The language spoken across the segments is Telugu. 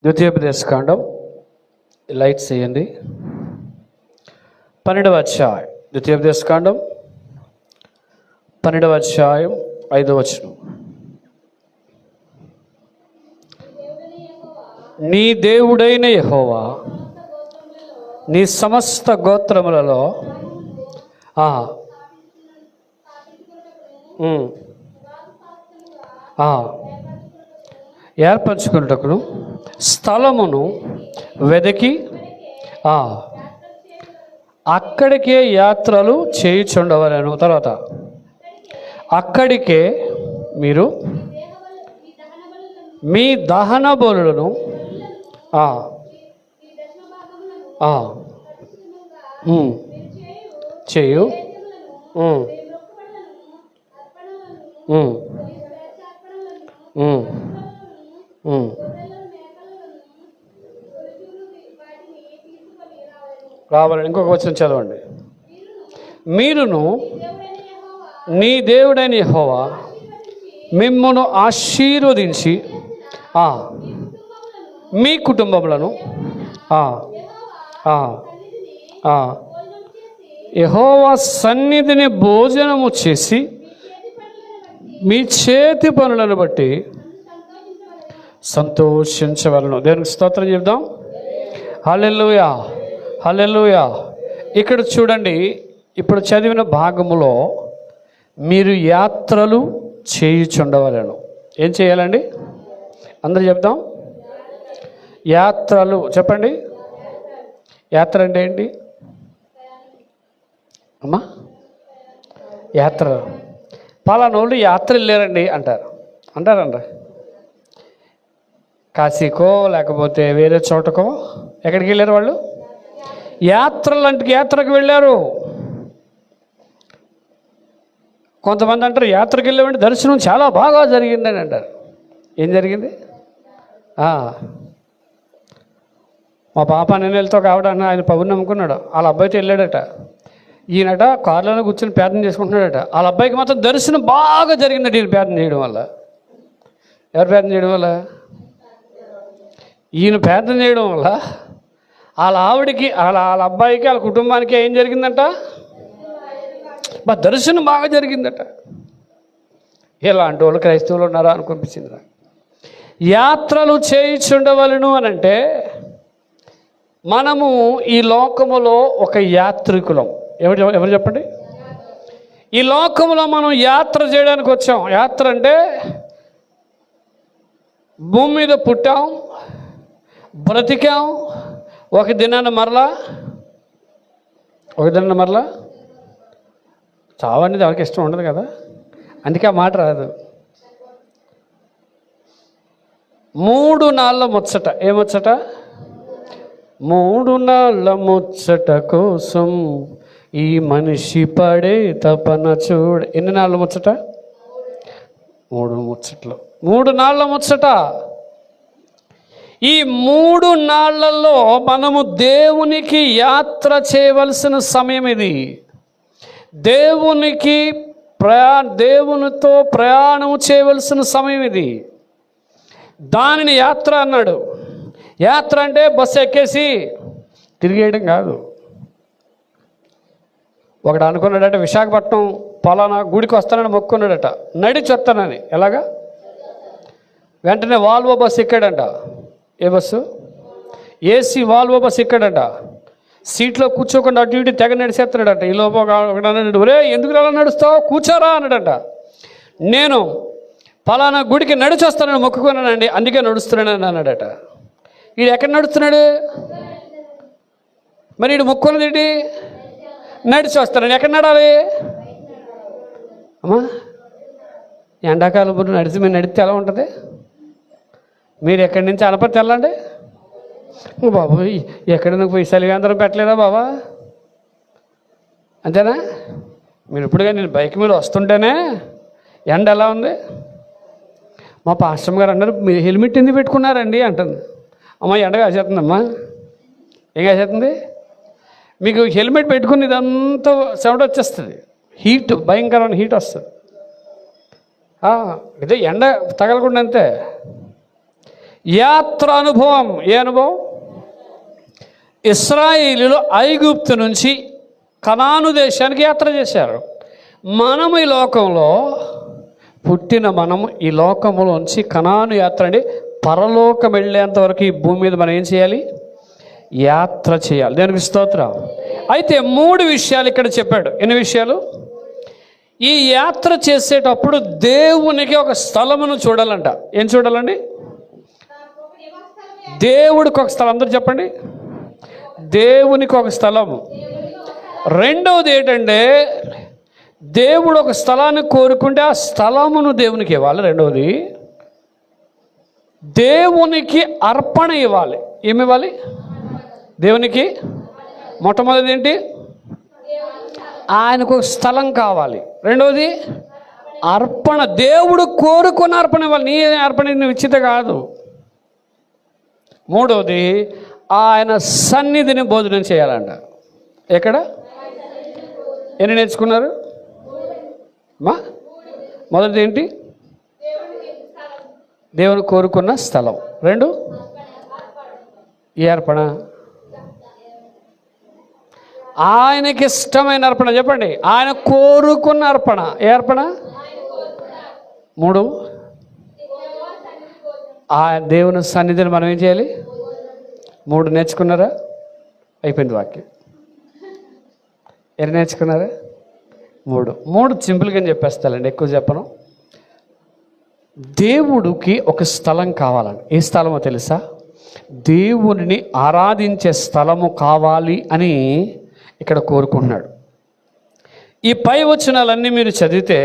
ద్వితీయోపదేశకాండం లైట్స్ వేయండి. 12వ అధ్యాయం, ద్వితీయోపదేశకాండం 12వ అధ్యాయం 5వ వచనం. నీ దేవుడైన యెహోవా నీ సమస్త గోత్రములలో ఏర్పరచుకున్నటకును స్థలమును వెదకి అక్కడికే యాత్రలు చేయుచుండవలను. తర్వాత అక్కడికే మీరు మీ దహన బలులను చేయు రావాలని. ఇంకొక వచనం చదవండి. మీరును నీ దేవుడైన యెహోవా మిమ్మును ఆశీర్వదించి మీ కుటుంబములను యెహోవా సన్నిధిని భోజనము చేసి మీ చేతి పనులను బట్టి సంతోషించవలను. దేవునికి స్తోత్రం చెప్దాం. హల్లెలూయా, హల్లెలూయా. ఇక్కడ చూడండి, ఇప్పుడు చదివిన భాగములో మీరు యాత్రలు చేయుచుండవలను. ఏం చేయాలండి? అందరూ చెప్దాం. యాత్రలు చెప్పండి. యాత్ర అంటే ఏంటి అమ్మా? యాత్ర పలానోళ్ళు యాత్ర వెళ్ళారండి అంటారండి. కాశీకో లేకపోతే వేరే చోటకో ఎక్కడికి వెళ్ళారు వాళ్ళు? యాత్రకు వెళ్ళారు. కొంతమంది అంటారు యాత్రకు వెళ్ళామంటే దర్శనం చాలా బాగా జరిగిందని అంటారు. ఏం జరిగింది? మా పాప నేను వెళ్తా కావడానికి ఆయన పౌరు నమ్ముకున్నాడు. వాళ్ళ అబ్బాయితో వెళ్ళాడట. ఈయనట కారులోనే కూర్చొని ప్రార్థన చేసుకుంటున్నాడట. వాళ్ళ అబ్బాయికి మాత్రం దర్శనం బాగా జరిగిందట ఈయన ప్రార్థన చేయడం వల్ల. ఎవరు ప్రార్థన చేయడం వల్ల? ఈయన ప్రార్థన చేయడం వల్ల వాళ్ళ ఆవిడికి వాళ్ళ అబ్బాయికి వాళ్ళ కుటుంబానికి ఏం జరిగిందంట? దర్శనం బాగా జరిగిందట. ఇలాంటి వాళ్ళు క్రైస్తవులు ఉన్నారా అనిపించింది నాకు. యాత్రలు చేయుచుండవలను అని అంటే మనము ఈ లోకములో ఒక యాత్రికులం. ఎవరు చెప్పండి? ఈ లోకంలో మనం యాత్ర చేయడానికి వచ్చాం. యాత్ర అంటే భూమి మీద పుట్టాం, బ్రతికాం, ఒక దినాన మరలా చావు అనేది ఎవరికి ఇష్టం ఉండదు కదా, అందుకే ఆ మాట రాదు. 3 నాళ్ళ ముచ్చట. ఏముచ్చట? 3 నాళ్ళ ముచ్చట కోసం ఈ మనిషి పడే తపన చూడ. ఎన్ని నాళ్ళ ముచ్చట? 3 ముచ్చట్లు. 3 నాళ్ళ ముచ్చట. ఈ 3 నాళ్ళల్లో మనము దేవునికి యాత్ర చేయవలసిన సమయం ఇది. దేవునితో ప్రయాణం చేయవలసిన సమయం ఇది. దానిని యాత్ర అన్నాడు. యాత్ర అంటే బస్సు ఎక్కేసి తిరిగేయడం కాదు. ఒకడు అనుకున్నాడట, విశాఖపట్నం పలానా గుడికి వస్తానని మొక్కున్నాడట, నడిచి వస్తానని. ఎలాగా? వెంటనే వాల్వో బస్సు ఎక్కాడంట. ఏ బస్సు? ఏసీ వాల్వో బస్సు ఎక్కాడంట. సీట్లో కూర్చోకుండా అటు ఇటు తెగ నడిచేస్తున్నాడట. ఈ లోపల అన్నాడు, ఒరే ఎందుకు అలా నడుస్తావు, కూర్చోరా అన్నాడట. నేను పలానా గుడికి నడిచి వస్తానని మొక్కుకున్నానండి, అందుకే నడుస్తున్నానని అన్నాడట. వీడు ఎక్కడ నడుస్తున్నాడు? మరి వీడు మొక్కున్నది ఏంటి? నడిచి వస్తానని. ఎక్కడ నడాలి అమ్మా? ఎండాకాలం మీరు నడిస్తే ఎలా ఉంటుంది? మీరు ఎక్కడి నుంచి అనపర్తి వెళ్ళండి. బాబు ఎక్కడైనా పోయి చలివేంద్రం పెట్టలేదా బాబా? అంతేనా? మీరు ఇప్పుడుగా నేను బైక్ మీద వస్తుంటేనే ఎండ ఎలా ఉంది. మా పాస్టర్ గారు అన్నారు, మీరు హెల్మెట్ ఎందుకు పెట్టుకున్నారండి అంటుంది. అమ్మ ఎండ కాసేస్తుందమ్మా. ఏం కాసేస్తుంది? మీకు హెల్మెట్ పెట్టుకుని ఇదంతా చెమట వచ్చేస్తుంది. హీట్, భయంకరమైన హీట్ వస్తుంది. ఇదే ఎండ తగలకుండా అంతే. యాత్ర అనుభవం. ఏ అనుభవం? ఇశ్రాయేలీయులు ఐగుప్తు నుంచి కనాను దేశానికి యాత్ర చేశారు. మనము ఈ లోకంలో పుట్టిన మనము ఈ లోకంలోంచి కనాను యాత్ర అంటే పరలోకం వెళ్ళేంత వరకు ఈ భూమి మీద మనం ఏం చేయాలి? యాత్ర చేయాలి. దానికి స్తోత్రం. అయితే 3 విషయాలు ఇక్కడ చెప్పాడు. ఎన్ని విషయాలు? ఈ యాత్ర చేసేటప్పుడు దేవునికి ఒక స్థలమును చూడాలంట. ఏం చూడాలండి? దేవుడికి ఒక స్థలం. అందరూ చెప్పండి, దేవునికి ఒక స్థలము. రెండవది ఏంటంటే, దేవుడు ఒక స్థలాన్ని కోరుకుంటే ఆ స్థలమును దేవునికి ఇవ్వాలి. రెండవది, దేవునికి అర్పణ ఇవ్వాలి. ఏమి ఇవ్వాలి దేవునికి? మొట్టమొదటిది ఏంటి? ఆయనకు ఒక స్థలం కావాలి. రెండవది అర్పణ. దేవుడు కోరుకున్న అర్పణ ఇవ్వాలి. నీ అర్పణ నువ్వు ఇచ్చితే కాదు. మూడవది ఆయన సన్నిధిని భోజనం చేయాలంట. ఎక్కడ? ఎన్ని నేర్చుకున్నారు మా? మొదటిది ఏంటి? దేవుడు కోరుకున్న స్థలం. 2 ఈ అర్పణ, ఆయనకి ఇష్టమైన అర్పణ. చెప్పండి, ఆయన కోరుకున్న అర్పణ. ఏ అర్పణ? 3 ఆ దేవుని సన్నిధిని మనం ఏం చేయాలి? 3 నేర్చుకున్నారా? అయిపోయింది వాక్యం. ఎన్ని నేర్చుకున్నారా? 3 సింపుల్గా చెప్పేస్తానండి, ఎక్కువ చెప్పను. దేవుడికి ఒక స్థలం కావాలండి. ఏ స్థలమో తెలుసా? దేవుడిని ఆరాధించే స్థలము కావాలి అని ఇక్కడ కోరుకుంటున్నాడు. ఈ పై వచనాలన్నీ మీరు చదివితే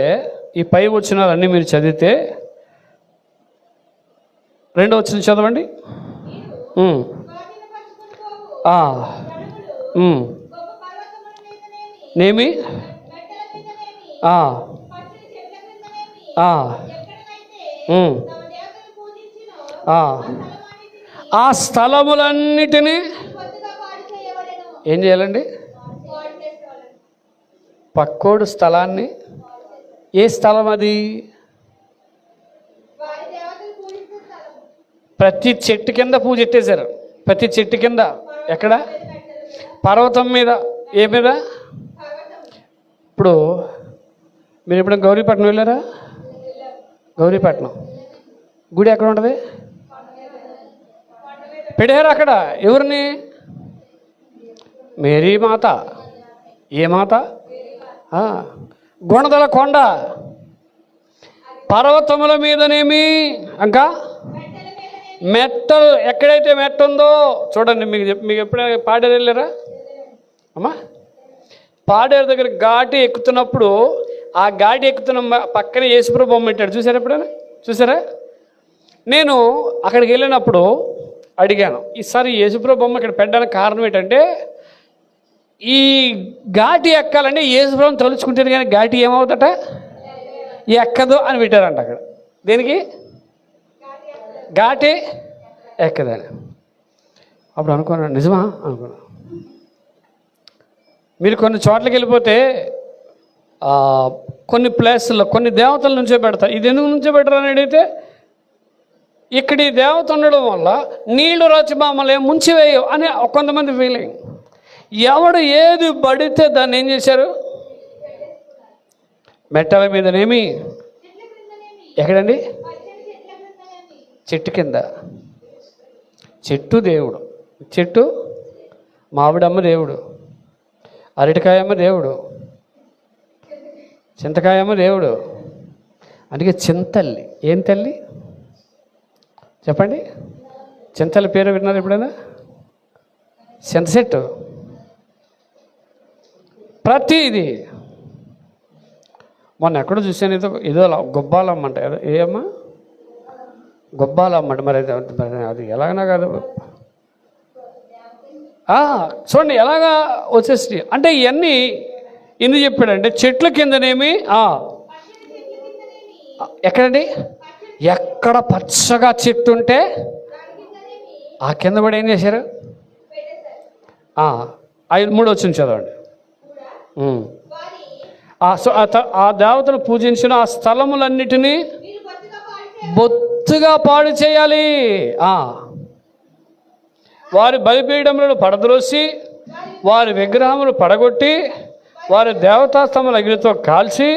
2వ వచనం చదవండి. నేమి ఆ స్థలములన్నిటినీ ఏం చేయాలండి? పక్కోడు స్థలాన్ని. ఏ స్థలం అది? ప్రతి చెట్టు కింద పూజ పెట్టేశారు. ప్రతి చెట్టు కింద. ఎక్కడ? పర్వతం మీద. ఏ మీద? ఇప్పుడు మీరు ఎప్పుడైనా గౌరీపట్నం వెళ్ళారా? గౌరీపట్నం గుడి ఎక్కడ ఉంటుంది? పెట్టారు అక్కడ. ఎవరిని? మేరీ మాత. ఏ మాత? గుణదల కొండ. పర్వతముల మీదనేమి, ఇంకా మెట్టలు. ఎక్కడైతే మెట్ట ఉందో చూడండి. మీకు ఎప్పుడైనా పాడేరు వెళ్ళారా అమ్మా? పాడేరు దగ్గర ఘాటి ఎక్కుతున్నప్పుడు ఆ ఘాటి ఎక్కుతున్న పక్కన యేసుప్రభు బొమ్మ పెట్టాడు. చూసారా? ఎప్పుడైనా చూసారా? నేను అక్కడికి వెళ్ళినప్పుడు అడిగాను, ఈసారి యేసుప్రభు బొమ్మ ఇక్కడ పెట్టడానికి కారణం ఏంటంటే, ఈ ఘాటి ఎక్కాలంటే యేసుప్రభుని తలుచుకుంటేనే కానీ ఘాటి ఏమవుతట ఎక్కదు అని పెట్టారంట అక్కడ. దేనికి? ఘాటి ఎక్కదని. అప్పుడు అనుకున్నాను, నిజమా అనుకున్నాను. మీరు కొన్ని చోట్లకి వెళ్ళిపోతే కొన్ని ప్లేసుల్లో కొన్ని దేవతల నుంచో పెడతారు. ఇది ఎందుకు నుంచో పెట్టరు అని అడిగితే, ఇక్కడ ఈ దేవత ఉండడం వల్ల నీళ్లు రచ్చి మమ్మల్ని ముంచివేయవు అని కొంతమంది ఫీలింగ్. ఎవడు ఏది పడితే దాన్ని ఏం చేశారు? మెట్టల మీదనేమి. ఎక్కడండి? చెట్టు కింద. చెట్టు దేవుడు. చెట్టు మామిడమ్మ దేవుడు, అరటికాయమ్మ దేవుడు, చింతకాయమ్మ దేవుడు. అందుకే చింతల్లి. ఏం తల్లి చెప్పండి? చింతల్లి పేరు విన్నారు ఎప్పుడైనా? చింత చెట్టు. ప్రతిది. మొన్న ఎక్కడో చూసాను, ఏదో గొబ్బాలమ్మ అంట. ఏమ్మా? గొబ్బాలమ్మ. మరి అది ఎలాగనా కాదు. చూడండి ఎలాగా వచ్చేసి. అంటే ఇవన్నీ ఎందుకు చెప్పాడంటే, చెట్ల కిందనేమి. ఎక్కడండి? ఎక్కడ పచ్చగా చెట్టు ఉంటే ఆ కింద కూడా ఏం చేశారు? 3 వచ్చింది చదవండి. ఆ దేవతను పూజించిన ఆ స్థలములన్నిటినీ బొత్తిగా ఎత్తుగా పాడు చేయాలి. వారి బలిపీఠములను పడద్రోసి వారి విగ్రహములు పడగొట్టి వారి దేవతాస్తంభములు అగ్నితో కాల్చి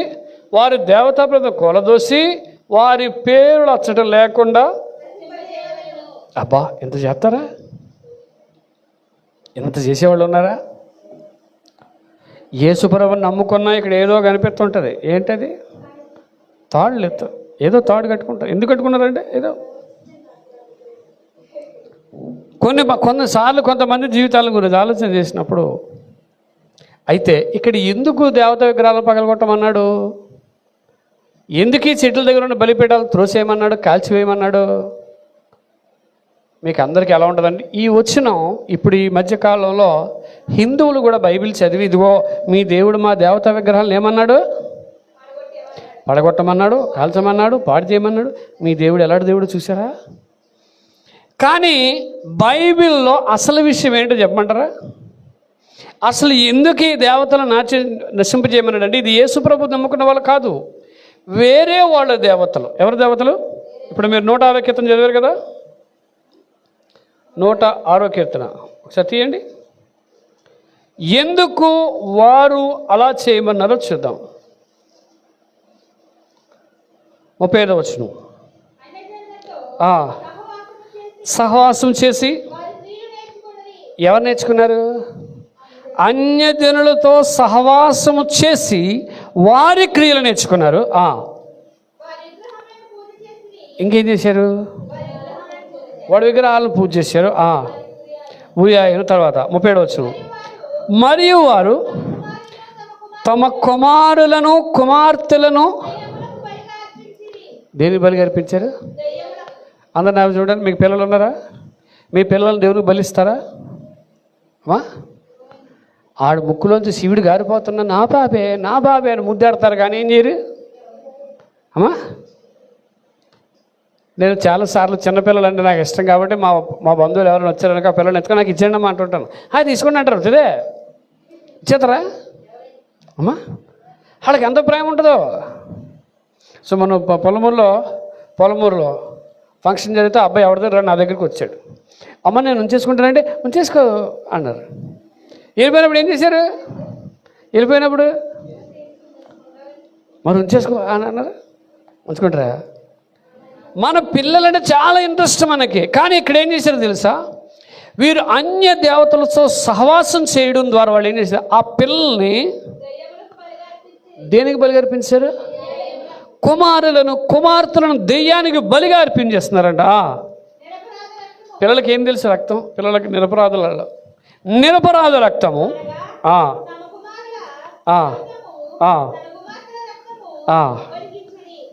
వారి దేవతా ప్రతిమను కూలదోసి వారి పేరులు అచ్చట లేకుండా. అబ్బా, ఎంత చేస్తారా? ఎంత చేసేవాళ్ళు ఉన్నారా? యేసుప్రభుని నమ్ముకున్నా ఇక్కడ ఏదో కనిపిస్తుంటుంది. ఏంటది? తాళ్ళు ఎత్తు, ఏదో తాడు కట్టుకుంటారు. ఎందుకు కట్టుకున్నారంటే ఏదో కొన్నిసార్లు కొంతమంది జీవితాల గురించి ఆలోచన చేసినప్పుడు, అయితే ఇక్కడ ఎందుకు దేవతా విగ్రహాలు పగలగొట్టమన్నాడు? ఎందుకు ఈ చెట్ల దగ్గర ఉన్న బలిపీఠాలు త్రోసేయమన్నాడు, కాల్చివేయమన్నాడు? మీకు అందరికీ ఎలా ఉంటుందండి ఈ వచనం? ఇప్పుడు ఈ మధ్యకాలంలో హిందువులు కూడా బైబిల్ చదివి, ఇదిగో మీ దేవుడు మా దేవతా విగ్రహాలను ఏమన్నాడు? పడగొట్టమన్నాడు, కాల్చమన్నాడు, పాడు చేయమన్నాడు. మీ దేవుడు ఎలాంటి దేవుడు చూసారా? కానీ బైబిల్లో అసలు విషయం ఏంటో చెప్పమంటారా? అసలు ఎందుకు ఈ దేవతలను నశింపజేయమన్నాడు అంటే, ఇది యేసుప్రభు నమ్ముకున్న వాళ్ళు కాదు, వేరే వాళ్ళ దేవతలు. ఎవరి దేవతలు? ఇప్పుడు మీరు 106 కీర్తన చదివారు కదా, 106 కీర్తన ఒకసారి తీయండి. ఎందుకు వారు అలా చేయమన్నారో చూద్దాం. 35వ వచనం. సహవాసం చేసి ఎవరు నేర్చుకున్నారు? అన్యజనులతో సహవాసము చేసి వారి క్రియలు నేర్చుకున్నారు. ఇంకేం చేశారు? వాడి విగ్రహాలను పూజ చేశారు. ఊయాయను. తర్వాత 37వ వచనం. మరియు వారు తమ కుమారులను కుమార్తెలను దేనికి బలిగా అర్పించారు? అందరు నాకు చూడండి, మీకు పిల్లలు ఉన్నారా? మీ పిల్లలు దేవునికి బలిస్తారా? ఆడు ముక్కులోంచి శివుడు గారిపోతున్నా నా బాబే నా బాబే అని ముద్దాడతారు, కానీ ఏం చేయరు. నేను చాలాసార్లు చిన్నపిల్లలు అంటే నాకు ఇష్టం కాబట్టి మా బంధువులు ఎవరైనా వచ్చారనుక ఆ పిల్లల్ని ఎత్తుకొని నాకు ఇచ్చేయండి అమ్మా అంటుంటాను. తీసుకోండి అంటారు. ఇదే ఇచ్చేతారా వాళ్ళకి ఎంత ప్రేమ ఉంటుందో. సో మనం పొలమూరులో ఫంక్షన్ జరిగితే అబ్బాయి ఎవరిదో నా దగ్గరికి వచ్చాడు. అమ్మ నేను ఉంచేసుకుంటానంటే ఉంచేసుకో అన్నారు. వెళ్ళిపోయినప్పుడు ఏం చేశారు? వెళ్ళిపోయినప్పుడు మరి ఉంచేసుకో అని అన్నారు. ఉంచుకుంటారా? మన పిల్లలంటే చాలా ఇంట్రెస్ట్ మనకి. కానీ ఇక్కడ ఏం చేశారు తెలుసా? వీరు అన్య దేవతలతో సహవాసం చేయడం ద్వారా వాళ్ళు ఏం చేశారు? ఆ పిల్లల్ని దేనికి బలిగా అర్పించారు? కుమారులను కుమార్తెలను దెయ్యానికి బలిగా అర్పించేస్తున్నారంట. పిల్లలకి ఏం తెలుసు? రక్తం. పిల్లలకి నిరపరాధ రక్తము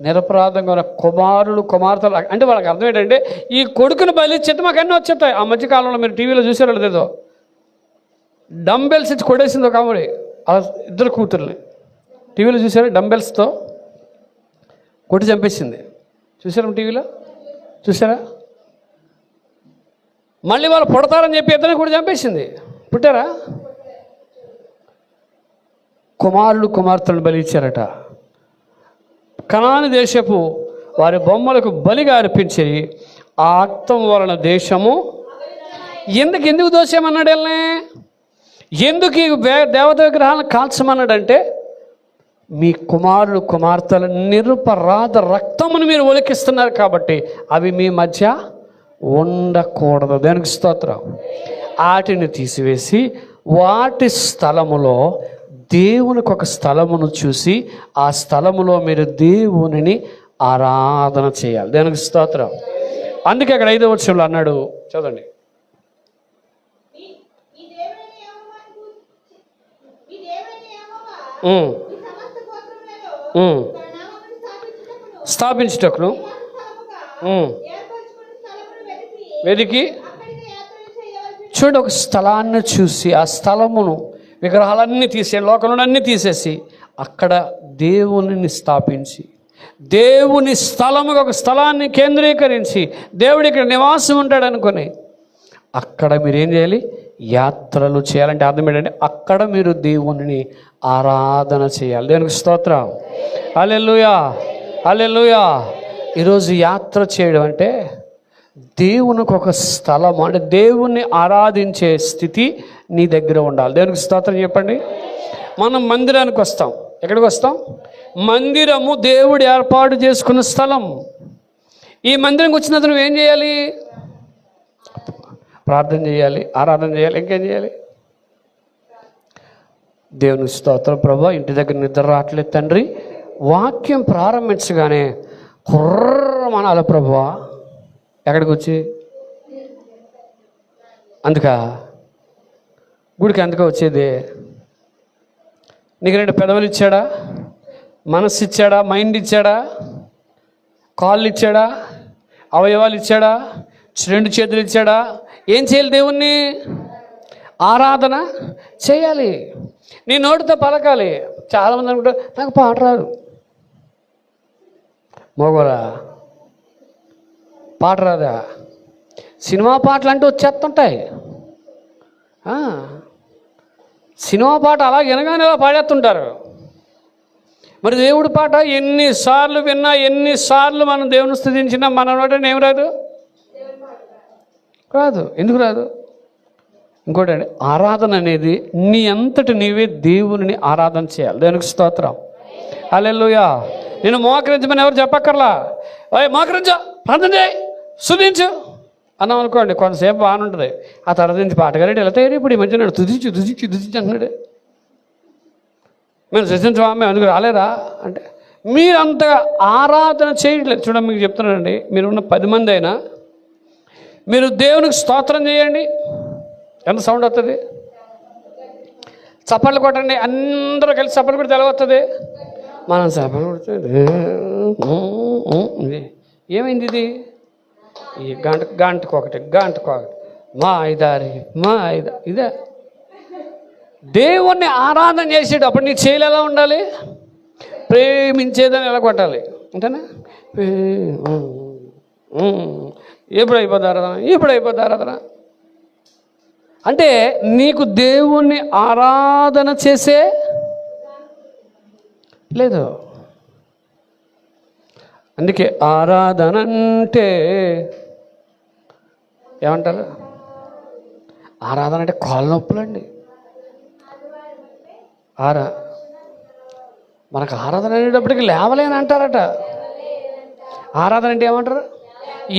నిరపరాధంగా ఉన్న కుమారులు కుమార్తెలు అంటే వాళ్ళకి అర్థం ఏంటంటే, ఈ కొడుకుని బలిచ్చేస్తే మాకు అన్నీ వచ్చేస్తాయి. ఆ మధ్యకాలంలో మీరు టీవీలో చూసారో లేదో, డంబెల్స్ ఇచ్చి కొడేసింది ఒక ఆవిడ ఆ ఇద్దరు కూతుర్ని. టీవీలో చూసారా? డంబెల్స్తో కొట్టి చంపేసింది. చూసారా? టీవీలో చూసారా? మళ్ళీ వాళ్ళు పుడతారని చెప్పి ఇద్దరిని కూడా చంపేసింది. పుట్టారా? కుమారులు కుమార్తెలను బలి ఇచ్చారట. కనాను దేశపు వారి బొమ్మలకు బలిగా అర్పించి ఆ రక్తం వలన దేశము ఎందుకు దోషమన్నాడు? వెళ్ళనే ఎందుకు ఈ దేవత విగ్రహాలను కాల్చమన్నాడంటే, మీ కుమారులు కుమార్తెల నిరపరాధ రక్తమును మీరు ఒలికిస్తున్నారు కాబట్టి అవి మీ మధ్య ఉండకూడదు. దానికి స్తోత్రం. వాటిని తీసివేసి వాటి స్థలములో దేవునికి ఒక స్థలమును చూసి ఆ స్థలములో మీరు దేవునిని ఆరాధన చేయాలి. దానికి స్తోత్రం. అందుకే అక్కడ 5వ వచనంలో అన్నాడు, చదవండి. స్థాపించుటకును వెదికి చూడు, ఒక స్థలాన్ని చూసి ఆ స్థలమును విగ్రహాలన్నీ తీసే లోకంలో అన్నీ తీసేసి అక్కడ దేవునిని స్థాపించి దేవుని స్థలముగా ఒక స్థలాన్ని కేంద్రీకరించి దేవుడు ఇక్కడ నివాసం ఉంటాడు అనుకొని అక్కడ మీరేం చేయాలి? యాత్రలు చేయాలంటే అర్థం ఏంటంటే అక్కడ మీరు దేవునిని ఆరాధన చేయాలి. దేవునికి స్తోత్రం. హల్లెలూయా, హల్లెలూయా. ఈరోజు యాత్ర చేయడం అంటే దేవునికి ఒక స్థలం, అంటే దేవుణ్ణి ఆరాధించే స్థితి నీ దగ్గర ఉండాలి. దేవునికి స్తోత్రం చెప్పండి. మనం మందిరానికి వస్తాం. ఎక్కడికి వస్తాం? మందిరము దేవుడు ఏర్పాటు చేసుకున్న స్థలం. ఈ మందిరంకి వచ్చిన నువ్వు ఏం చేయాలి? ప్రార్థన చేయాలి, ఆరాధన చేయాలి, ఇంకేం చేయాలి? దేవునికి స్తోత్రం. ప్రభా, ఇంటి దగ్గర నిద్ర రావట్లేదు తండ్రి. వాక్యం ప్రారంభించగానే కుర్రమనాలి ప్రభువా. ఎక్కడికి వచ్చి? అందుక గుడికి అందుకే వచ్చేది. నీకు 2 పెదవులు ఇచ్చాడా? మనస్సు ఇచ్చాడా? మైండ్ ఇచ్చాడా? కాళ్ళు ఇచ్చాడా? అవయవాలు ఇచ్చాడా? 2 చేతులు ఇచ్చాడా? ఏం చేయాలి? దేవుణ్ణి ఆరాధన చేయాలి. నీ నోటితో పలకాలి. చాలామంది అనుకుంటారు నాకు పాట రాదు. మోగోరా, పాట రాదా? సినిమా పాటలు అంటే వచ్చేస్తుంటాయి. సినిమా పాట అలా వినగానే అలా పాడేస్తుంటారు. మరి దేవుడి పాట ఎన్నిసార్లు విన్నా, ఎన్నిసార్లు మనం దేవుని స్తుతించినా మన నోట ఏం రాదు? రాదు. ఎందుకు రాదు? ఇంకోటి అండి, ఆరాధన అనేది నీ అంతటి నీవే దేవుని ఆరాధన చేయాలి. దేవునికి స్తోత్రం. హల్లెలూయా. నేను మోకరించమని ఎవరు చెప్పక్కర్లా. మోకరించు, ప్రార్థన చేయి, స్తుతించు అన్నాం అనుకోండి, కొంతసేపు బాగానే ఉంటుంది. ఆ తర్వాత నుంచి పాటగారెడ్డి ఎలా తయారు ఇప్పుడు ఈ మధ్య నాడు తుదించు తుదించు తుదించు అంటున్నాడు. మేము స్తుతించమా, మేము అందుకు రాలేదా అంటే మీరు అంతగా ఆరాధన చేయట్లేదు. చూడండి, మీకు చెప్తున్నానండి, మీరున్న 10 మంది అయినా మీరు దేవునికి స్తోత్రం చేయండి. ఎంత సౌండ్ వస్తుంది? చప్పట్లు కొట్టండి. అందరూ కలిసి చప్పట్లు కొడితే ఎలా వస్తుంది? మనం చప్పట్లు కొడుతుంది. ఏమైంది ఇది? ఈ గంటకొకటి మా ఐదారి ఇదే దేవుణ్ణి ఆరాధన చేసేటప్పుడు నీ చేయలు ఎలా ఉండాలి? ప్రేమించేదని ఎలా కొట్టాలి అంటేనా? ఎప్పుడు అయిపోతారాధన అంటే నీకు దేవుణ్ణి ఆరాధన చేసే లేదు. అందుకే ఆరాధన అంటే ఏమంటారు? ఆరాధన అంటే కాళ్ళ నొప్పులండి. మనకు ఆరాధన అనేటప్పటికి లేవలేని అంటారట. ఆరాధన అంటే ఏమంటారు?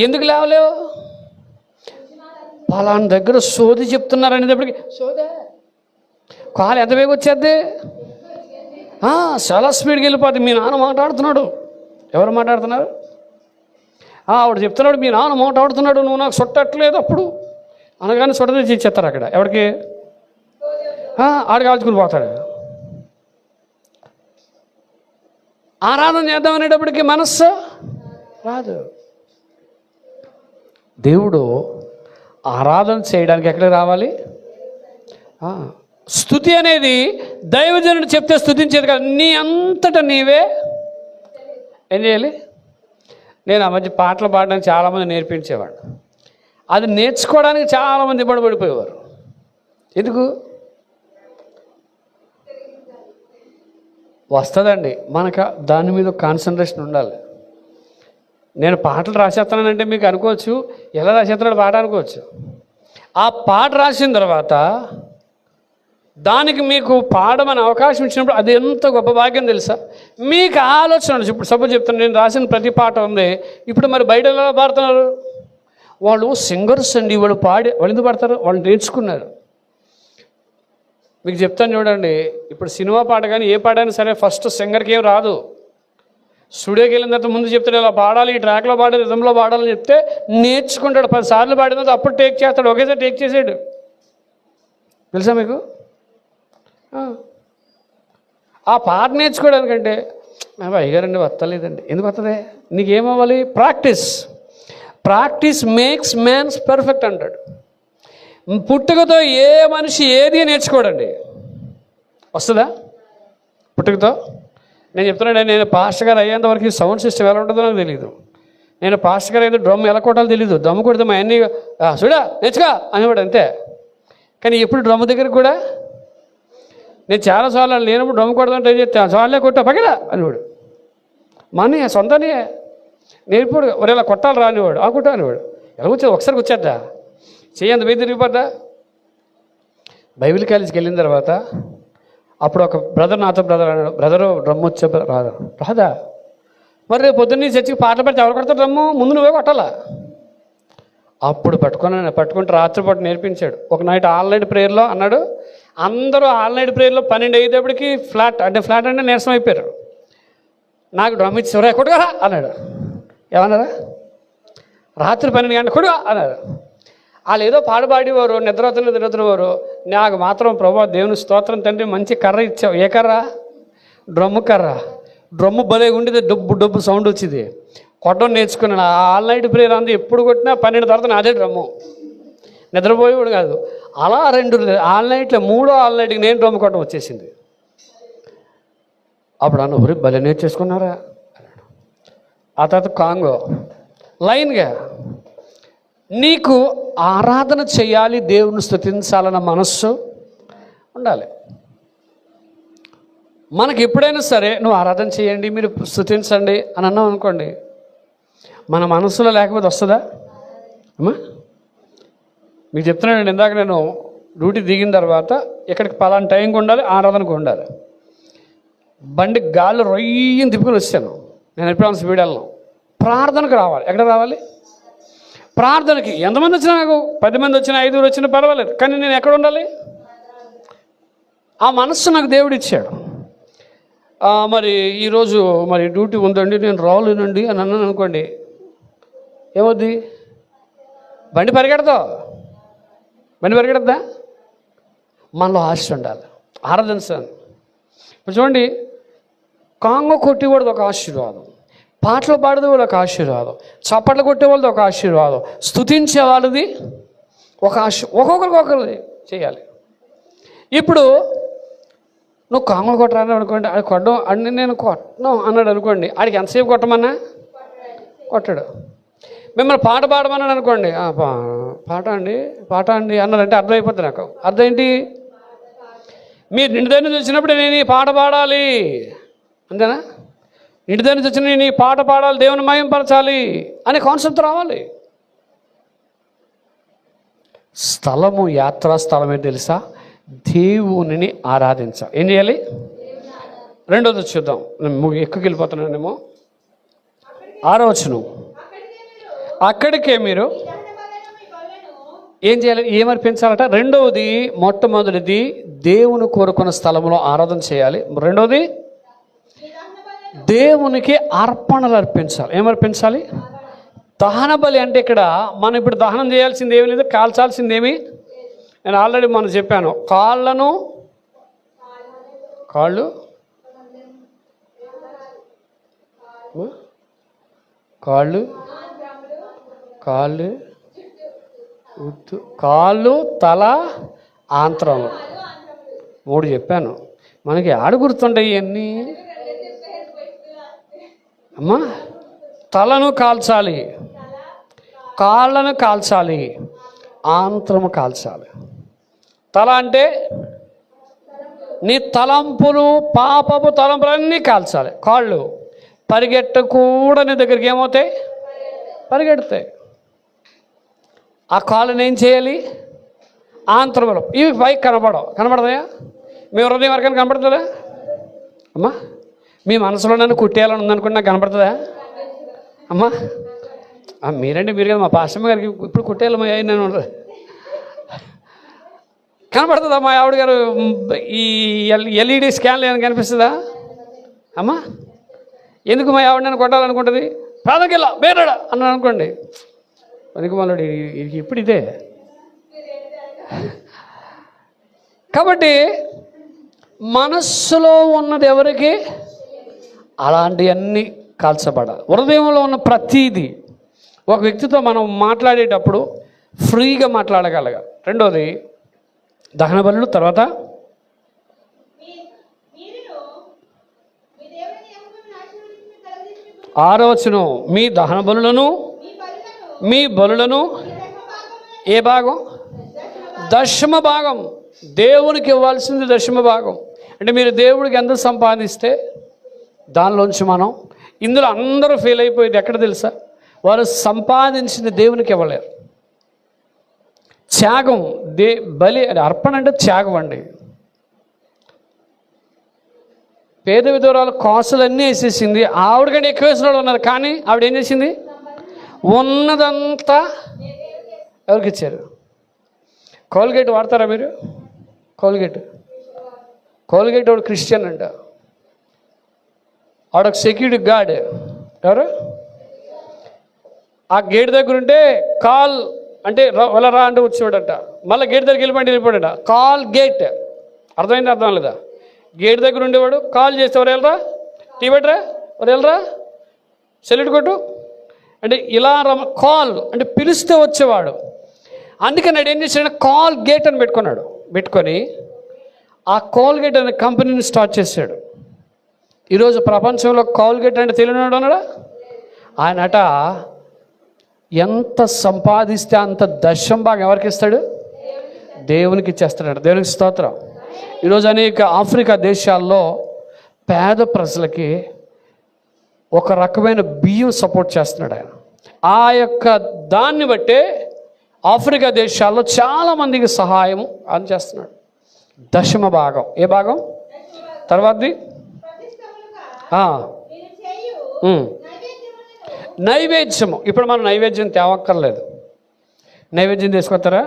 ఎందుకు లేవలేవు? పలానా దగ్గర సోది చెప్తున్నారు అనేటప్పటికి సోదే కాలు ఎంత వేగ వచ్చేద్ది? చాలా స్పీడ్కి వెళ్ళిపోద్ది. మీ నాన్న మాట్లాడుతున్నాడు. ఎవరు మాట్లాడుతున్నారు? ఆవిడ చెప్తున్నాడు మీ నాన్న మాట్లాడుతున్నాడు, నువ్వు నాకు చుట్టట్లేదు అప్పుడు అనగానే చుట్టది ఇచ్చేస్తారు అక్కడ. ఎవరికి? ఆడు కాల్చుకుని పోతాడు. ఆరాధన చేద్దాం అనేటప్పటికి మనస్సు రాదు. దేవుడు ఆరాధన చేయడానికి ఎక్కడికి రావాలి? స్తుతి అనేది దైవజనుడు చెప్తే స్తుతించేది కాదు, నీ అంతటా నీవే ఏం చేయాలి? నేను ఆ మధ్య పాటలు పాడడానికి చాలామంది నేర్పించేవాడు. అది నేర్చుకోవడానికి చాలామంది ఇబ్బంది పడిపోయేవారు. ఎందుకు? వస్తుందండి, మనకు దాని మీద కాన్సన్ట్రేషన్ ఉండాలి. నేను పాటలు రాసేస్తున్నానంటే మీకు అనుకోవచ్చు, ఎలా రాసేస్తున్నాడు పాట అనుకోవచ్చు. ఆ పాట రాసిన తర్వాత దానికి మీకు పాడమని అవకాశం ఇచ్చినప్పుడు అది ఎంత గొప్ప భాగ్యం తెలుసా? మీకు ఆలోచన. ఇప్పుడు సపోజ్ చెప్తాను, నేను రాసిన ప్రతి పాట ఉంది. ఇప్పుడు మరి బయట ఎలా పాడుతున్నారు? వాళ్ళు సింగర్స్ అండి. వాళ్ళు ఎందుకు పాడతారు? వాళ్ళు నేర్చుకున్నారు. మీకు చెప్తాను చూడండి, ఇప్పుడు సినిమా పాట కానీ ఏ పాట అయినా సరే ఫస్ట్ సింగర్కి ఏం రాదు. స్టూడియోకి వెళ్ళిన తర్వాత ముందు చెప్తాడు ఇలా పాడాలి, ఈ ట్రాక్లో పాడాలి, రిథంలో పాడాలని చెప్తే నేర్చుకుంటాడు. 10 సార్లు పాడిన తర్వాత అప్పుడు టేక్ చేస్తాడు. ఒకేసారి టేక్ చేసాడు. తెలుసా మీకు? ఆ పాట నేర్చుకోవడానికంటే అయ్యారండి వస్తలేదండి. ఎందుకు వస్తుంది? నీకేమవ్వాలి? ప్రాక్టీస్ మేక్స్ మ్యాన్స్ పర్ఫెక్ట్ అంటాడు. పుట్టుకతో ఏ మనిషి ఏది నేర్చుకోడండి. వస్తుందా పుట్టుకతో? నేను చెప్తున్నాను, నేను పాస్టర్ గారు అయ్యేంతవరకు సౌండ్ సిస్టమ్ ఎలా ఉంటుందో నాకు తెలియదు. నేను పాస్టర్ గారు అయితే డ్రమ్ ఎలా కొట్టాలో తెలియదు. డ్రమ్ కొడితే మా అన్నీ చూడా నేర్చుకో అనేవాడు అంతే. కానీ ఎప్పుడు డ్రమ్ దగ్గర కూడా నేను చాలాసార్లు లేనప్పుడు డ్రమ్ కొడదాంటే ఏం చెప్తాను, చాలే కొట్టా పగిలా అనేవాడు. మా అన్నయ్య సొంత అన్నయ్య నేర్పుడు ఒరే ఇలా కొట్టాలి రానివాడు ఆ కొట్టానివాడు ఎలా కూర్చో ఒకసారి కూర్చేద్దా చెయ్యంత మీద తిరిగిపోద్దా. బైబిల్ కాలేజీకి వెళ్ళిన తర్వాత అప్పుడు ఒక బ్రదర్ నాతో అన్నాడు, బ్రదరు డ్రమ్ వచ్చే రాదా మరి రేపు పొద్దున్న చర్చికి పాటలు పెడితే ఎవరు కొడతారు డ్రమ్ము ముందు నువ్వే కొట్టాలా. అప్పుడు పట్టుకుంటే రాత్రిపాటు నేర్పించాడు. ఒక నైట్ ఆల్-నైట్ ప్రేయర్లో అన్నాడు, అందరూ ఆల్-నైట్ ప్రేయర్లో 12 అయ్యేటప్పటికి ఫ్లాట్ అంటే నీరసం అయిపోయారు. నాకు డ్రమ్ ఇచ్చి ఎవరా కొడుగా అన్నాడు. ఏమన్నారా రాత్రి 12 గంటల కొడుగా అన్నారు. వాళ్ళు ఏదో పాడేవారు నిద్రపోతున్నవారు. నాకు మాత్రం ప్రభా దేవుని స్తోత్రం తండ్రి మంచి కర్ర ఇచ్చావు. ఏ కర్ర? డ్రమ్ము కర్ర. డ్రమ్ము భలే ఉండేది, డబ్బు సౌండ్ వచ్చింది. కొట్టడం నేర్చుకున్నాను. ఆల్-నైట్ ప్రేయర్ అంది ఎప్పుడు కొట్టినా 12 తర్వాత అదే డ్రమ్ము. నిద్రపోయేవాడు కాదు. అలా 2 ఆల్-నైట్లో 3వ ఆల్-నైట్కి నేను డ్రమ్ము కొట్టడం వచ్చేసింది. అప్పుడు అన్న ఊరి భలే నేర్చేసుకున్నారా అన్నాడు. ఆ తర్వాత కాంగో లైన్గా నీకు ఆరాధన చేయాలి, దేవుని స్తుతించాలన్న మనస్సు ఉండాలి. మనకి ఎప్పుడైనా సరే నువ్వు ఆరాధన చేయండి, మీరు స్తుతించండి అని అన్నాం అనుకోండి, మన మనసులో లేకపోతే వస్తుందా అమ్మా? మీకు చెప్తున్నాను, ఇందాక నేను డ్యూటీ దిగిన తర్వాత ఇక్కడికి పలానా టైంకి ఉండాలి, ఆరాధనకు ఉండాలి. బండి గాలి రొయ్యని తిప్పుకొని వచ్చాను. నేను ఎప్పుడు స్పీడ్ వెళ్ళను. ప్రార్థనకు రావాలి. ఎక్కడ రావాలి? ప్రార్థనకి. ఎంతమంది వచ్చినా నాకు 10 మంది వచ్చినా 5 వచ్చినా పర్వాలేదు, కానీ నేను ఎక్కడ ఉండాలి? ఆ మనస్సు నాకు దేవుడు ఇచ్చాడు. మరి ఈరోజు మరి డ్యూటీ ఉందండి నేను రాలేనండి అని అన్నాను అనుకోండి, ఏమవుద్ది? బండి పరిగెడద్దా? మనలో ఆశ ఉండాలి, ఆరాధించాలి. ఇప్పుడు చూడండి, కాంగో కొట్టేవాడిది ఒక ఆశీర్వాదం, పాటలు పాడేది వాళ్ళకి ఆశీర్వాదం, చప్పట్లు కొట్టేవాళ్ళది ఒక ఆశీర్వాదం, స్తుతించే వాళ్ళది ఒక ఒక్కొక్కరిది చేయాలి. ఇప్పుడు నువ్వు కాంగో కొట్టరాని అనుకోండి, అది కొట్టడం అన్ని నేను కొట్టను అన్నాడు అనుకోండి, ఆడికి ఎంతసేపు కొట్టమన్నా కొట్టాడు. మిమ్మల్ని పాట పాడమన్నాడు అనుకోండి, పాట అండి అన్నారంటే అర్థం అయిపోద్ది. నాకు అర్థం ఏంటి? మీరు నిండు దగ్గర నుంచి వచ్చినప్పుడు నేను ఈ పాట పాడాలి అంతేనా? ఇంటి దగ్గర నుంచి వచ్చిన నేను ఈ పాట పాడాలి, దేవుని మహిమపరచాలి అనే కాన్సెప్ట్ రావాలి. స్థలము, యాత్రా స్థలం ఏంటి తెలుసా? దేవునిని ఆరాధించాలి. ఏం చేయాలి? రెండోది చూద్దాం, ఎక్కువ వెళ్ళిపోతున్నానేమో. 6వ వచనం, అక్కడికే మీరు ఏం చేయాలి? ఏమర్పించాలట? రెండవది, మొట్టమొదటిది దేవుని కోరుకున్న స్థలంలో ఆరాధన చేయాలి. రెండవది దేవునికి అర్పణలు అర్పించాలి. ఏమర్పించాలి? దహన బలి. అంటే ఇక్కడ మనం ఇప్పుడు దహనం చేయాల్సింది ఏమీ లేదు, కాల్చాల్సిందేమీ. నేను ఆల్రెడీ మనం చెప్పాను, కాళ్ళు కాళ్ళు, తల, ఆంత్రము 3 చెప్పాను. మనకి ఆడ గుర్తుంటాయి ఇవన్నీ అమ్మా. తలను కాల్చాలి, కాళ్ళను కాల్చాలి, ఆంత్రము కాల్చాలి. తల అంటే నీ తలంపులు, పాపపు తలంపులన్నీ కాల్చాలి. కాళ్ళు పరిగెట్టకూడా నీ దగ్గరికి ఏమవుతాయి? పరిగెడతాయి. ఆ కాళ్ళని ఏం చేయాలి? ఆంత్రములు. ఇవి పైకి కనబడతాయా? మీ హృదయం వరకైనా కనబడుతుందా అమ్మా? మీ మనసులో నన్ను కుట్టేయాలని ఉందనుకుంటే నాకు కనబడుతుందా అమ్మా? మీరంటే మీరు కదా, మా పాస్టమ్మ గారికి ఇప్పుడు కుట్టేయాలి మా నేను కనబడుతుందా? మా ఆవిడ గారు ఈ ఎల్ఈడి స్కాన్లు ఏమైనా కనిపిస్తుందా అమ్మా? ఎందుకు మా ఆవిడ నన్ను కొట్టాలనుకుంటుంది? ప్రాణకెళ్ళా వేరాడా అన్నాను అనుకోండి, పనికి మళ్ళీ ఇప్పుడు ఇదే. కాబట్టి మనస్సులో ఉన్నది ఎవరికి? అలాంటివన్నీ కాల్చబడాలి. హృదయంలో ఉన్న ప్రతీది. ఒక వ్యక్తితో మనం మాట్లాడేటప్పుడు ఫ్రీగా మాట్లాడగలగాలి. రెండోది దహన బలులు. తర్వాత 6వ వచనం, మీ దహన బలులను, మీ బలులను ఏ భాగం? దశమ భాగం. దేవునికి ఇవ్వాల్సింది దశమ భాగం. అంటే మీరు దేవుడికి ఎంత సంపాదిస్తే దానిలోంచి మనం ఇందులో అందరూ ఫెయిల్ అయిపోయింది ఎక్కడ తెలుసా? వారు సంపాదించిన దేవునికి ఇవ్వలేరు. త్యాగం బలి అర్పణ అంటే త్యాగం అండి. పేద విధవరాలు కాసులన్నీ వేసేసింది. ఆవిడకంటే ఎక్కువ వేసిన వాళ్ళు ఉన్నారు, కానీ ఆవిడ ఏం చేసింది? ఉన్నదంతా ఎవరికి ఇచ్చారు? కోల్గేట్ వాడతారా మీరు? కోల్గేట్ వాడు క్రిస్టియన్ అంట. ఆవిడొక సెక్యూరిటీ గార్డ్. ఎవరు? ఆ గేట్ దగ్గర ఉంటే కాల్ అంటే వాళ్ళ రా అంటే వచ్చేవాడంట. మళ్ళీ గేట్ దగ్గరికి వెళ్ళిపోయాడంట. Call gate. అర్థమైంది? అర్థం లేదా? గేట్ దగ్గర ఉండేవాడు కాల్ చేస్తే ఎవరు వెళ్ళరా, టీ పెట్టరా, ఎవరు వెళ్ళరా, సెల్యూట్ కొట్టు అంటే ఇలా కాల్ అంటే పిలిస్తే వచ్చేవాడు. అందుకని ఏం చేశాడు? కాల్ గేట్ అని పెట్టుకొని ఆ కోల్గేట్ అనే కంపెనీని స్టార్ట్ చేశాడు. ఈరోజు ప్రపంచంలో కోల్గేట్ అంటే తెలియనాడు అన్నాడా? ఆయనట ఎంత సంపాదిస్తే అంత దశం భాగం ఎవరికి ఇస్తాడు? దేవునికి ఇచ్చేస్తాడు. దేవునికి స్తోత్రం. ఈరోజు అనేక ఆఫ్రికా దేశాల్లో పేద ప్రజలకి ఒక రకమైన బియ్యం సపోర్ట్ చేస్తున్నాడు ఆయన. ఆ యొక్క దాన్ని బట్టే ఆఫ్రికా దేశాల్లో చాలామందికి సహాయం అందజేస్తున్నాడు. దశమ భాగం. ఏ భాగం? తర్వాతది నైవేద్యము. ఇప్పుడు మనం నైవేద్యం తేవక్కర్లేదు. నైవేద్యం తీసుకొస్తారా?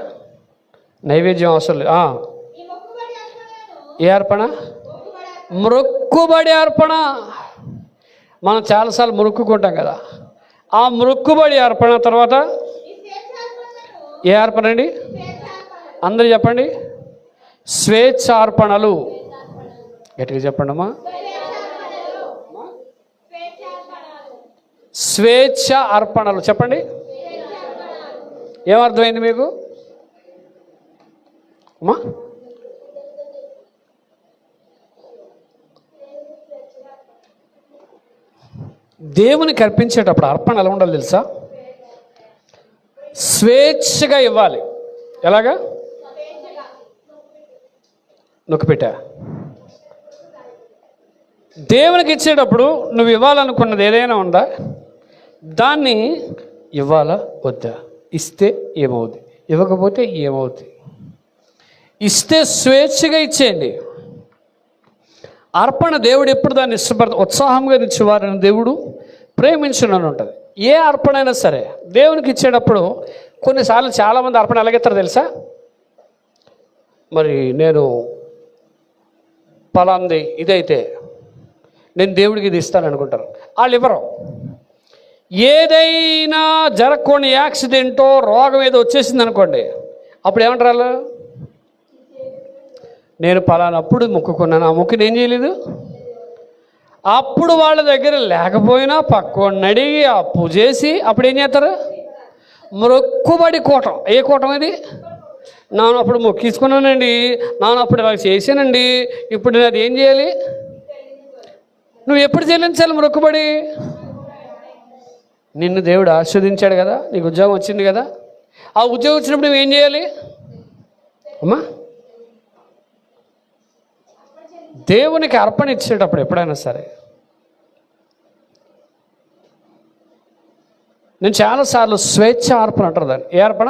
నైవేద్యం అవసరం లేదు. ఏ అర్పణ? మొక్కుబడి అర్పణ. మనం చాలాసార్లు మొక్కుకుంటాం కదా. ఆ మొక్కుబడి అర్పణ తర్వాత ఏ అర్పణ అండి? అందరూ చెప్పండి. స్వేచ్ఛార్పణలు. గట్టిగా చెప్పండి అమ్మా. స్వేచ్ఛ అర్పణలు చెప్పండి. ఏమర్థమైంది మీకు అమ్మా? దేవునికి అర్పించేటప్పుడు అర్పణ ఎలా ఉండాలి తెలుసా? స్వేచ్ఛగా ఇవ్వాలి. ఎలాగా? నొక్కిపెట్టా. దేవునికి ఇచ్చేటప్పుడు నువ్వు ఇవ్వాలనుకున్నది ఏదైనా ఉందా? దాన్ని ఇవ్వాలా వద్దా? ఇస్తే ఏమవుద్ది, ఇవ్వకపోతే ఏమవుద్ది? ఇస్తే స్వేచ్ఛగా ఇచ్చేయండి. అర్పణ దేవుడు ఎప్పుడు దాన్ని ఉత్సాహంగా ఇచ్చేవారని దేవుడు ప్రేమించునని ఉంటుంది. ఏ అర్పణ అయినా సరే దేవునికి ఇచ్చేటప్పుడు కొన్నిసార్లు చాలామంది అర్పణ ఎలాగెత్తారో తెలుసా? మరి నేను పలాంది ఇదైతే నేను దేవుడికి ఇది ఇస్తాను అనుకుంటారు. వాళ్ళు ఇవ్వరు. ఏదైనా జరగకుండా యాక్సిడెంటో రోగం ఏదో వచ్చేసింది అనుకోండి, అప్పుడు ఏమంటారు వాళ్ళు? నేను పలానప్పుడు మొక్కుకున్నాను, ఆ మొక్కుని ఏం చేయలేదు. అప్పుడు వాళ్ళ దగ్గర లేకపోయినా పక్కవాడిని అడిగి అప్పు చేసి అప్పుడు ఏం చేస్తారు? మొక్కుబడి కూటం. ఏ కూటం ఇది? నాను అప్పుడు మొక్కించుకున్నానండి, నాను అప్పుడు ఇలా చేశానండి, ఇప్పుడు నేను అది ఏం చేయాలి? నువ్వు ఎప్పుడు చెల్లించాలి మొక్కుబడి? నిన్ను దేవుడు ఆస్వాదించాడు కదా, నీకు ఉద్యోగం వచ్చింది కదా, ఆ ఉద్యోగం వచ్చినప్పుడు నువ్వు ఏం చేయాలి అమ్మా? దేవునికి అర్పణ ఇచ్చేటప్పుడు ఎప్పుడైనా సరే నేను చాలాసార్లు స్వేచ్ఛ అర్పణ అంటారు దాన్ని. ఏ అర్పణ?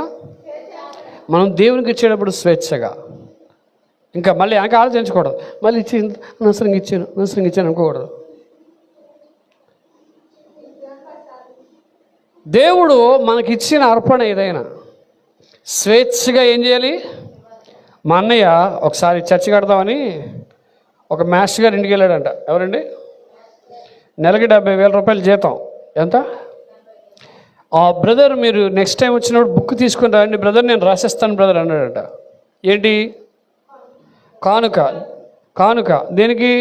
మనం దేవునికి ఇచ్చేటప్పుడు స్వేచ్ఛగా, ఇంకా మళ్ళీ వెనక ఆలోచించకూడదు. మళ్ళీ ఇచ్చి అనవసరంగా ఇచ్చాను అనుకోకూడదు. దేవుడు మనకిచ్చిన అర్పణ ఏదైనా స్వేచ్ఛగా ఏం చేయాలి? మా అన్నయ్య ఒకసారి చర్చి కడదామని ఒక మాస్టర్ గారు ఇంటికి వెళ్ళాడంట. ఎవరండి? నెలకి 70,000 రూపాయలు జీతం. ఎంత? ఆ బ్రదర్, మీరు నెక్స్ట్ టైం వచ్చినప్పుడు బుక్ తీసుకుని రండి బ్రదర్, నేను రాసేస్తాను బ్రదర్ అన్నాడట. ఏంటి? కానుక. దేనికి?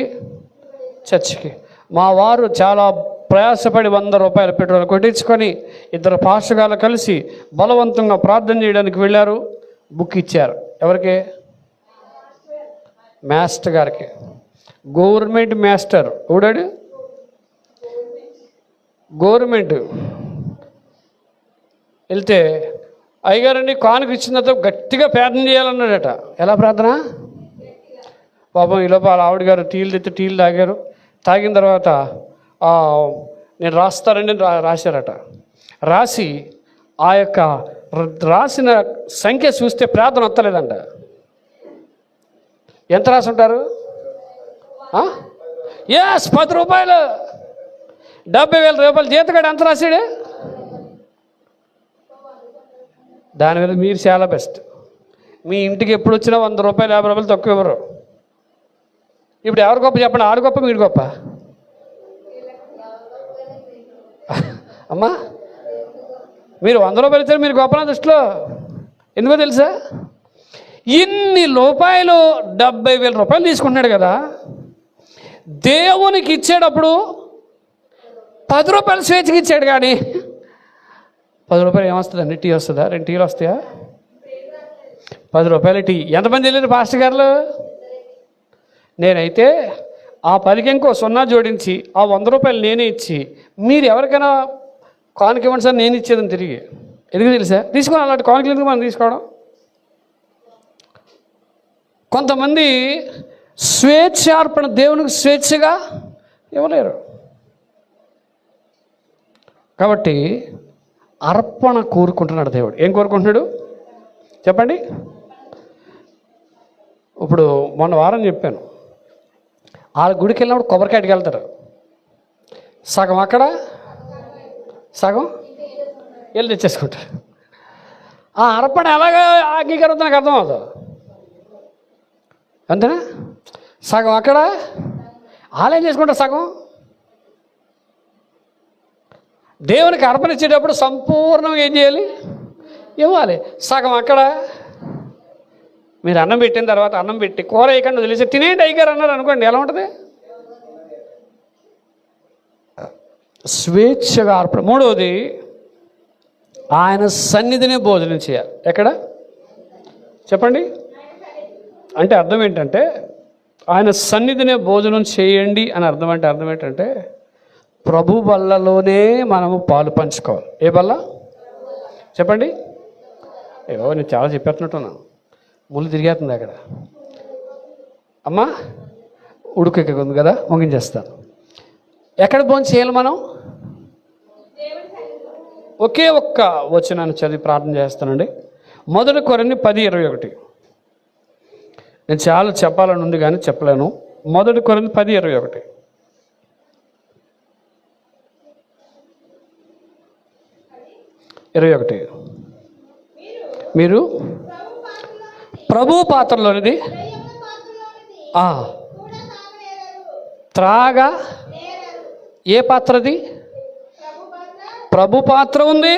చర్చికి. మా వారు చాలా ప్రయాసపడి 100 రూపాయల పెట్రోల్ కొట్టించుకొని 2 పాస్టర్లు కలిసి బలవంతంగా ప్రార్థన చేయడానికి వెళ్ళారు. బుక్ ఇచ్చారు. ఎవరికి? మాస్టర్ గారికి. Government master ఊడాడు. గవర్నమెంట్ వెళ్తే అయ్యగారండి కానుక ఇచ్చిన తర్వాత గట్టిగా ప్రార్థన చేయాలన్నాడట. ఎలా ప్రార్థన? పాపం ఈ లోపల ఆవిడ గారు టీలు తాగారు. తాగిన తర్వాత నేను రాస్తానని రాశారట. రాసి ఆ యొక్క రాసిన సంఖ్య చూస్తే ప్రార్థన వస్తలేదంట. ఎంత రాసి ఉంటారు? 10 రూపాయలు, 70,000 రూపాయలు జీతగాడు ఎంత రాశాడు? దానివల్ల మీరు చాలా బెస్ట్. మీ ఇంటికి ఎప్పుడు వచ్చినా 100 రూపాయలు 50 రూపాయలు తక్కువ ఇవ్వరు. ఇప్పుడు ఎవరు గొప్ప చెప్పండి? ఆడు గొప్ప మీరు గొప్ప? అమ్మా మీరు 100 రూపాయలు ఇచ్చారు, మీరు గొప్ప నా దృష్టిలో. ఎందుకో తెలుసా? ఇన్ని రూపాయలు 70,000 రూపాయలు తీసుకుంటున్నాడు కదా, దేవునికి ఇచ్చేటప్పుడు 10 రూపాయలు స్వేచ్ఛకి ఇచ్చాడు. కానీ 10 రూపాయలు ఏమొస్తుందండి? టీ వస్తుందా? 2 టీలు వస్తాయా? 10 రూపాయల టీ. ఎంతమంది వెళ్ళారు పాస్టర్ గారు? నేనైతే ఆ 10కి ఇంకో 0 జోడించి ఆ 100 రూపాయలు నేనే ఇచ్చి, మీరు ఎవరికైనా కానుక ఇవ్వండి సార్, నేను ఇచ్చేదని తిరిగి. ఎందుకు తెలుసా? తీసుకోవాలి. అలాంటి కానుకలు ఎందుకు మనం తీసుకోవడం? కొంతమంది స్వేచ్ఛార్పణ దేవునికి స్వేచ్ఛగా ఇవ్వలేరు. కాబట్టి అర్పణ కోరుకుంటున్నాడు దేవుడు. ఏం కోరుకుంటున్నాడు చెప్పండి? ఇప్పుడు మొన్న వారం చెప్పాను, ఆ గుడికి వెళ్ళినప్పుడు కొబ్బరికాయకి వెళ్తారు. సగం అక్కడ, సగం వెళ్ళి తెచ్చేసుకుంటారు. ఆ అర్పణ ఎలాగా అంగీకరిద్దాం నాకు అర్థం అవుతుంది. అంతేనా? సగం అక్కడ ఆలయం చేసుకుంటారు, సగం దేవునికి అర్పణ ఇచ్చేటప్పుడు సంపూర్ణంగా ఏం చేయాలి? ఇవ్వాలి. సగం అక్కడ. మీరు అన్నం పెట్టిన తర్వాత అన్నం పెట్టి కూర వేయకుండా వదిలేసి తినేయండి అయ్యారు అన్నారు అనుకోండి, ఎలా ఉంటుంది? స్వేచ్ఛగా అర్పణ. మూడవది, ఆయన సన్నిధినే భోజనం చేయాలి. ఎక్కడ చెప్పండి? అంటే అర్థం ఏంటంటే ఆయన సన్నిధినే భోజనం చేయండి అని అర్థం. అంటే అర్థం ఏంటంటే ప్రభు బల్లలోనే మనము పాలు పంచుకోవాలి. ఏ బల్ల చెప్పండి? ఏవో నేను చాలా చెప్పేస్తున్నట్టున్నాను, ముళ్ళు తిరిగేస్తుంది అక్కడ. అమ్మా ఉడుకు ఉంది కదా, ముగించేస్తాను. ఎక్కడ భోజనం చేయాలి మనం? ఒకే ఒక్క వచనాన్ని చదివి ప్రార్థన చేస్తానండి. 1 కొరింథీ 10:21. నేను చాలా చెప్పాలని ఉంది కానీ చెప్పలేను. 1 కొరింథీ 10:21. మీరు ప్రభు పాత్రలోనిది త్రాగా. ఏ పాత్రది? ప్రభు పాత్ర ఉంది,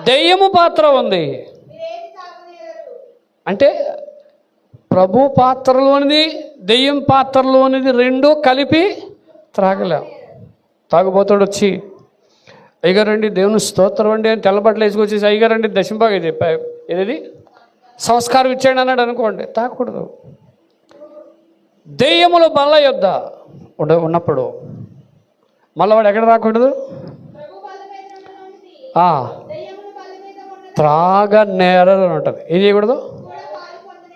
దెయ్యము పాత్ర ఉంది. అంటే ప్రభు పాత్రలోనిది దెయ్యం పాత్రలోనిది రెండూ కలిపి త్రాగలేం. తాగుబోతాడు వచ్చి, అయ్యగారండి దేవుని స్తోత్రం అండి అని తెల్లబట్టలు వేసుకొచ్చేసి, అయ్యగారండి దశంభాగం ఇది ఏది సంస్కారం ఇచ్చాడు అన్నాడు అనుకోండి, తాగకూడదు. దెయ్యముల బల్ల యొద్ద ఉన్నప్పుడు మళ్ళీ వాడు ఎక్కడ రాకూడదు? త్రాగ నేరరు అని ఉంటుంది. ఏం చేయకూడదు?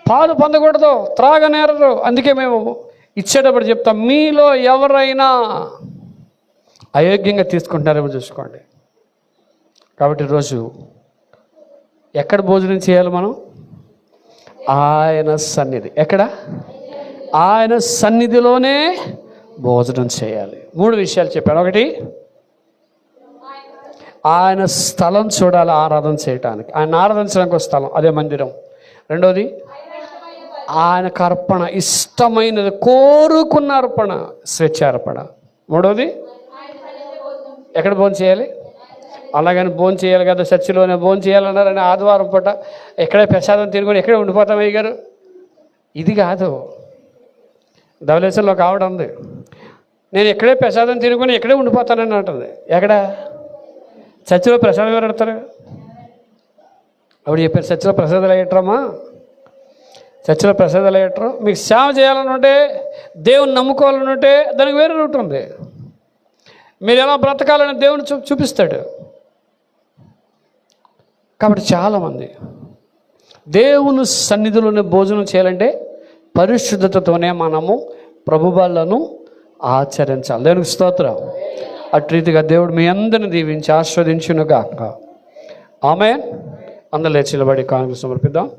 పాలు పొందకూడదు, త్రాగ నేరరు. అందుకే మేము ఇచ్చేటప్పుడు చెప్తాం, మీలో ఎవరైనా అయోగ్యంగా తీసుకుంటున్నారేమో చూసుకోండి. కాబట్టి ఈరోజు ఎక్కడ భోజనం చేయాలి మనం? ఆయన సన్నిధి. ఎక్కడ? ఆయన సన్నిధిలోనే భోజనం చేయాలి. 3 విషయాలు చెప్పాను. 1, ఆయన స్థలం చూడాలి ఆరాధన చేయటానికి. ఆయన ఆరాధించడానికి ఒక స్థలం, అదే మందిరం. 2వది, ఆయనకు అర్పణ, ఇష్టమైనది కోరుకున్న అర్పణ, స్వేచ్ఛార్పణ. 3వది, ఎక్కడ భోజనం చేయాలి? అలాగని భోజనం చేయాలి కదా, చర్చిలోనే భోజనం చేయాలన్నారని ఆదివారం పూట ఎక్కడే ప్రసాదం తినుకొని ఎక్కడే ఉండిపోతాం అయ్యారు. ఇది కాదు. ధవళేశ్వరంలో కావడం ఉంది, నేను ఎక్కడే ప్రసాదం తినుకొని ఎక్కడే ఉండిపోతానని అంటుంది. ఎక్కడ? చర్చిలో ప్రసాదం ఎవరు పెడతారు? అప్పుడు చెప్పారు, చర్చిలో ప్రసాదాలు అయ్యటమ్మా, చర్చిలో ప్రసాదాలు అయ్యటరు. మీకు సేవ చేయాలని ఉంటే, దేవుని నమ్ముకోవాలని ఉంటే దానికి వేరే రూట్ ఉంది. మీరు ఎలా బ్రతకాలని దేవుని చూపిస్తాడు. కాబట్టి చాలామంది దేవుని సన్నిధిలోనే భోజనం చేయాలంటే పరిశుద్ధతతోనే మనము ప్రభువులను ఆచరించాలి. దేవునికి స్తోత్రం. అటు రీతిగా దేవుడు మీ అందరిని దీవించి ఆస్వాదించునుగాక. ఆమేన్. అందరూ లేచి నిలబడి కానుకలు సమర్పిద్దాం.